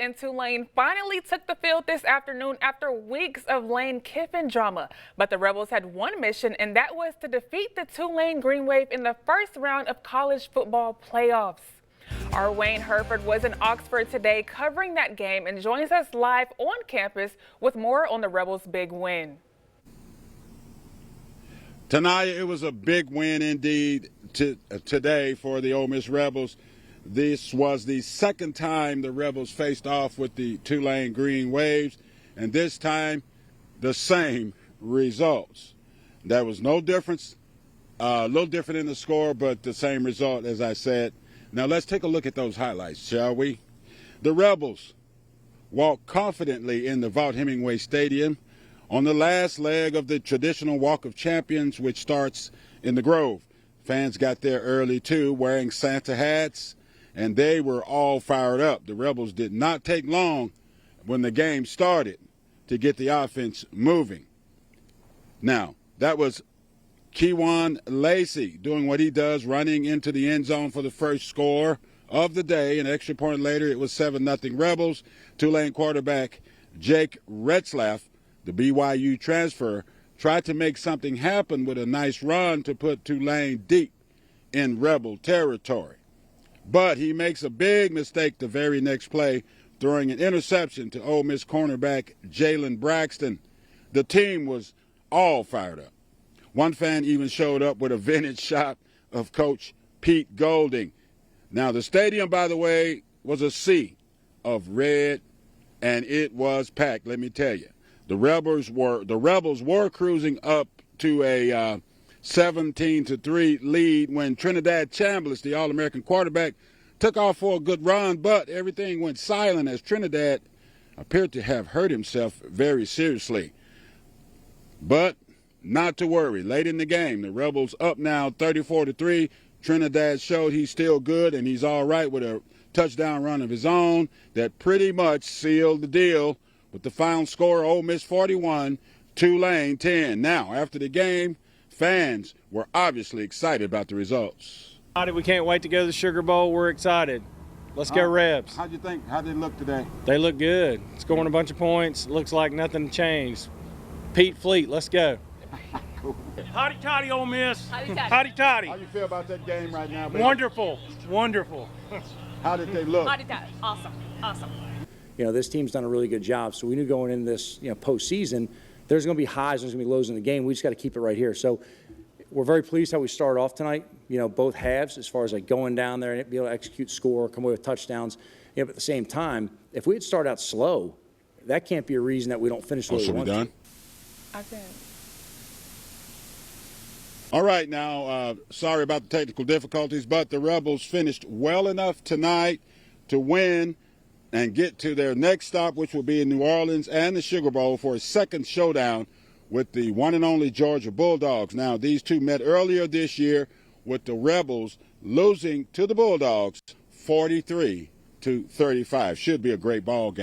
and Tulane finally took the field this afternoon after weeks of Lane Kiffin drama. But the Rebels had one mission, and that was to defeat the Tulane Green Wave in the first round of college football playoffs. Our Wayne Herford was in Oxford today covering that game and joins us live on campus with more on the Rebels' big win. Tonight, it was a big win indeed today for the Ole Miss Rebels. This was the second time the Rebels faced off with the Tulane Green Waves, and this time the same results. There was no difference, a little different in the score, but the same result, as I said. Now let's take a look at those highlights, shall we? The Rebels walked confidently in the Vaught-Hemingway Stadium on the last leg of the traditional Walk of Champions, which starts in the Grove. Fans got there early, too, wearing Santa hats, and they were all fired up. The Rebels did not take long when the game started to get the offense moving. Now, that was Kewan Lacey doing what he does, running into the end zone for the first score of the day. An extra point later, it was 7-0 Rebels. Tulane quarterback Jake Retzlaff, the BYU transfer, tried to make something happen with a nice run to put Tulane deep in Rebel territory. But he makes a big mistake the very next play, throwing an interception to Ole Miss cornerback Jalen Braxton. The team was all fired up. One fan even showed up with a vintage shot of Coach Pete Golding. Now, the stadium, by the way, was a sea of red, and it was packed, let me tell you. The Rebels were cruising up to a 17-3 lead when Trinidad Chambliss, the All-American quarterback, took off for a good run, but everything went silent as Trinidad appeared to have hurt himself very seriously. But not to worry. Late in the game, the Rebels up now 34-3. Trinidad showed he's still good and he's all right with a touchdown run of his own that pretty much sealed the deal with the final score, Ole Miss 41, Tulane 10. Now, after the game, fans were obviously excited about the results. We can't wait to go to the Sugar Bowl. We're excited. Let's go Rebs. How'd you think? How did they look today? They look good. Scoring a bunch of points. Looks like nothing changed. Pete Fleet, let's go. Hotty toddy, Ole Miss. Hotty toddy. How do you feel about that game right now, baby? Wonderful. Wonderful. How did they look? Hotty toddy. Awesome. Awesome. You know, this team's done a really good job. So we knew going into this, postseason, there's going to be highs, there's going to be lows in the game. We just got to keep it right here. So we're very pleased how we started off tonight. Both halves, as far as like going down there and be able to execute, score, come away with touchdowns. But at the same time, if we had started out slow, that can't be a reason that we don't finish the way we want to. I think. All right, now, sorry about the technical difficulties, but the Rebels finished well enough tonight to win and get to their next stop, which will be in New Orleans and the Sugar Bowl for a second showdown with the one and only Georgia Bulldogs. Now, these two met earlier this year with the Rebels losing to the Bulldogs 43-35. Should be a great ball game.